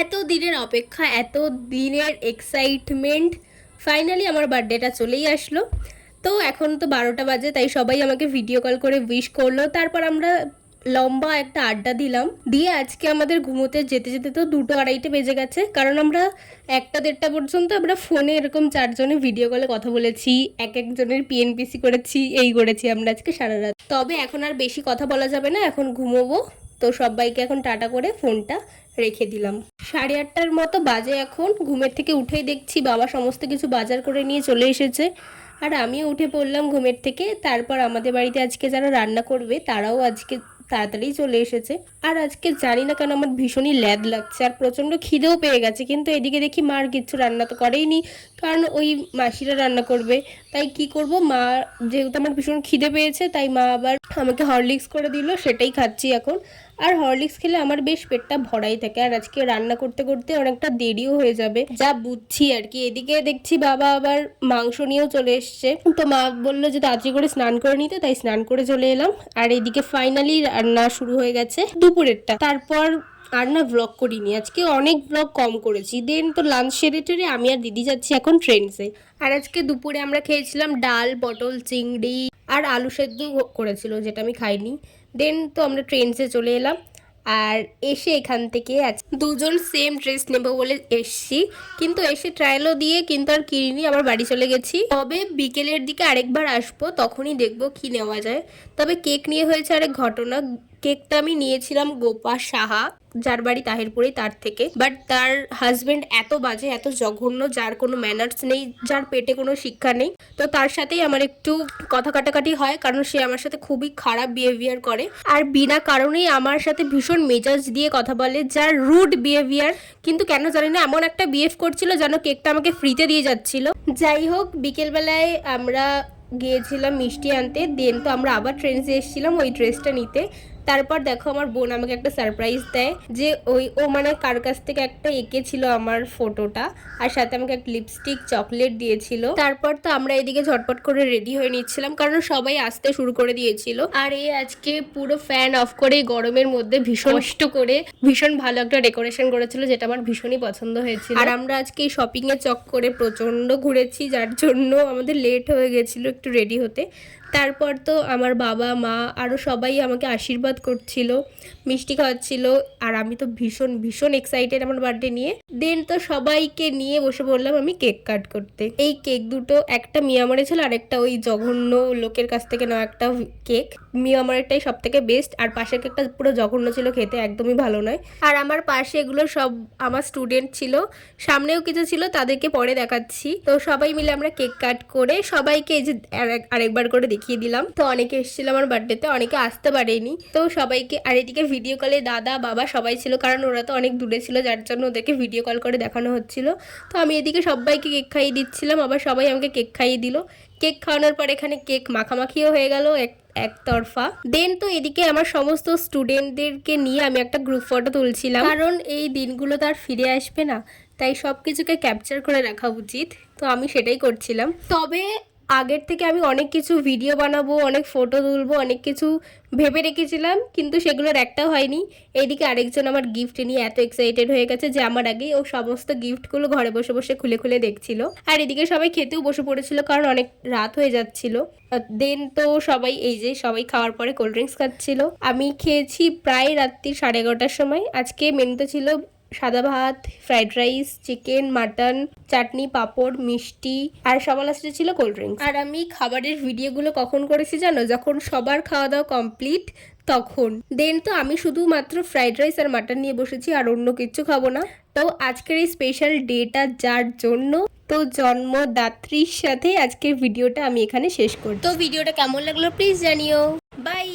এত দিনের অপেক্ষা, এত দিনের এক্সাইটমেন্ট, ফাইনালি আমার বার্থডেটা চলেই আসলো। তো এখন তো 12টা বাজে, তাই সবাই আমাকে ভিডিও কল করে উইশ করলো। তারপর আমরা লম্বা একটা আড্ডা দিলাম, দিয়ে আজকে আমাদের ঘুমোতে যেতে যেতে তো 2-2:30 বেজে গেছে, কারণ আমরা 1-1:30 পর্যন্ত আমরা ফোনে এরকম 4 জনে ভিডিও কলে কথা বলেছি, এক একজনের পিএনপিসি করেছি, এই করেছি আমরা আজকে সারা রাত। তবে এখন আর বেশি কথা বলা যাবে না, এখন ঘুমোবো। তো সবাইকে এখন টাটা করে ফোনটা রেখে দিলাম। 8:30টার মতো বাজে এখন। ঘুমের থেকে উঠেই দেখছি বাবা সমস্ত কিছু বাজার করে নিয়ে চলে এসেছে, আর আমিও উঠে পড়লাম ঘুমের থেকে। তারপর আমাদের বাড়িতে আজকে যারা রান্না করবে তারাও আজকে তাড়াতাড়ি চলে এসেছে। আর আজকে জানি না কেন আমার ভীষণই ল্যাদ লাগছে আর প্রচণ্ড খিদেও পেয়ে গেছে, কিন্তু এদিকে দেখি মার কিচ্ছু রান্না তো করেইনি, কারণ ওই মাসিরা রান্না করবে। তাই কি করব, মা যেহেতু আমার ভীষণ খিদে পেয়েছে, তাই মা আবার আমাকে হরলিক্স করে দিল, সেটাই খাচ্ছি এখন। আর হরলিক্স খেলে আমার বেশ পেটটা ভরাই থাকে, আর আজকে রান্না করতে করতে অনেকটা দেরিও হয়ে যাবে যা বুঝছি আর কি। এদিকে দেখছি বাবা আবার মাংস নিয়েও চলে এসছে, তো মা বললো যে তাড়াতাড়ি করে স্নান করে নিতে, তাই স্নান করে চলে এলাম। আর এদিকে ফাইনালি রান্না শুরু হয়ে গেছে দুপুরেরটা। তারপর আর না ব্লগ করিনি আজকে, অনেক ব্লগ কম করেছি। দেন তো লাঞ্চ সেরে টেরে আমি আর দিদি যাচ্ছি এখন ট্রেন্ডসে। আর আজকে দুপুরে আমরা খেয়েছিলাম ডাল, পটল, চিংড়ি আর আলু সেদ্ধ করেছিল, যেটা আমি খাইনি। দেন তো আমরা ট্রেন্ডসে চলে এলাম, আর এসে এখান থেকে আজ 2জন সেম ড্রেস নেবো বলে এসছি, কিন্তু এসে ট্রায়ালও দিয়ে কিন্তু আর কিনিনি, আবার বাড়ি চলে গেছি। তবে বিকেলের দিকে আরেকবার আসবো, তখনই দেখবো কি নেওয়া যায়। তবে কেক নিয়ে হয়েছে আরেক ঘটনা। কেকটা আমি নিয়েছিলাম গোপা সাহা, যার বাড়ি তাহিরপুরে, তার থেকে। বাট তার হাজবেন্ড এত বাজে, এত জঘন্য, যার কোনো ম্যানার্স নেই, যার পেটে কোনো শিক্ষা নেই। তো তার সাথেই আমার একটু কথা কাটাকাটি হয়, কারণ সে আমার সাথে খুবই খারাপ বিহেভিয়ার করে, আর বিনা কারণেই আমার সাথে ভীষণ মেজাজ দিয়ে কথা বলে, যার রুড বিহেভিয়ার। কিন্তু কেন জানি না এমন একটা বিহেভ করছিল যেন কেকটা আমাকে ফ্রিতে দিয়ে যাচ্ছিল। যাই হোক, বিকেলবেলায় আমরা গিয়েছিলাম মিষ্টি আনতে। দেন তো আমরা আবার ট্রেন্সে এসেছিলাম ওই ড্রেসটা নিতে। তারপর দেখো আমার বোন আমাকে একটা সারপ্রাইজ দেয়, যে ও মানে কার কাছ থেকে একটা এঁকেছিল আমার ফটোটা, আর সাথে আমাকে একটা লিপস্টিক চকলেট দিয়েছিল। তারপর তো আমরা এদিকে ঝটপট করে রেডি হয়ে নিচ্ছিলাম, কারণ সবাই আসতে শুরু করে দিয়েছিল। আর এই আজকে পুরো ফ্যান অফ করে গরমের মধ্যে ভীষণ কষ্ট করে ভীষণ ভালো একটা ডেকোরেশন করেছিল, যেটা আমার ভীষণই পছন্দ হয়েছিল। আর আমরা আজকে শপিং এর চক্করে প্রচন্ড ঘুরেছি, যার জন্য আমাদের লেট হয়ে গেছিল একটু রেডি হতে। তারপর তো আমার বাবা মা আরও সবাই আমাকে আশীর্বাদ করছিল, মিষ্টি খাওয়াচ্ছিল, আর আমি তো ভীষণ ভীষণ এক্সাইটেড আমার বার্থডে নিয়ে। দেন তো সবাইকে নিয়ে বসে পড়লাম আমি কেক কাট করতে। এই কেক দুটো, একটা মিয়ামারে ছিল আর একটা ওই জঘন্য লোকের কাছ থেকে নেওয়া একটা কেক। মিয়ামারেরটাই সব থেকে বেস্ট, আর পাশের কেকটা পুরো জঘন্য ছিল, খেতে একদমই ভালো নয়। আর আমার পাশে এগুলো সব আমার স্টুডেন্ট ছিল, সামনেও কিছু ছিল, তাদেরকে পরে দেখাচ্ছি। তো সবাই মিলে আমরা কেক কাট করে সবাইকে এই যে আরেকবার করে দেখিয়ে দিলাম। তো অনেকে এসেছিল আমার বার্থডেতে, অনেকে আসতে পারেনি, তো সবাইকে। আর এদিকে ভিডিও কলে দাদা বাবা সবাই ছিল, কারণ ওরা তো অনেক দূরে ছিল, যার জন্য ওদেরকে ভিডিও কল করে দেখানো হচ্ছিল। তো আমি এদিকে সবাইকে কেক খাইয়ে দিচ্ছিলাম, আবার সবাই আমাকে কেক খাইয়ে দিল। কেক খাওয়ানোর পর এখানে কেক মাখামাখিও হয়ে গেল একতরফা। দেন তো এদিকে আমার সমস্ত স্টুডেন্টদেরকে নিয়ে আমি একটা গ্রুপ ফটো তুলছিলাম, কারণ এই দিনগুলো তো আর ফিরে আসবে না, তাই সব কিছুকে ক্যাপচার করে রাখা উচিত। তো আমি সেটাই করছিলাম। তবে আগের থেকে আমি অনেক কিছু ভিডিও বানাবো, অনেক ফটো তুলবো, অনেক কিছু ভেবে রেখেছিলাম, কিন্তু সেগুলোর একটাও হয়নি। এইদিকে আরেকজন আমার গিফট নিয়ে এত এক্সাইটেড হয়ে গেছে যে আমার আগেই ও সমস্ত গিফটগুলো ঘরে বসে বসে খুলে খুলে দেখছিল। আর এদিকে সবাই খেতেও বসে পড়েছিল, কারণ অনেক রাত হয়ে যাচ্ছিল। দেন তো সবাই এই যে সবাই খাওয়ার পরে কোল্ড ড্রিঙ্কস খাচ্ছিল। আমি খেয়েছি প্রায় রাত্রি 11:30টার সময়। আজকে মেনুতে ছিল সাদা ভাত, ফ্রাইড রাইস, চিকেন, মাটন, চাটনি, পাঁপড়, মিষ্টি, আর সবার লাস্টে ছিল কোল্ড ড্রিঙ্কস। আর আমি খাবারের ভিডিওগুলো কখন করেছি জানো? যখন সবার খাওয়া দাওয়া কমপ্লিট তখন। দেন তো আমি শুধুমাত্র ফ্রাইড রাইস আর মাটন নিয়ে বসেছি, আর অন্য কিছু খাবো না। তো আজকের এই স্পেশাল ডেটা যার জন্য, তো জন্মদাত্রীর সাথে আজকের ভিডিওটা আমি এখানে শেষ করছি। তো ভিডিওটা কেমন লাগলো প্লিজ জানিও। বাই।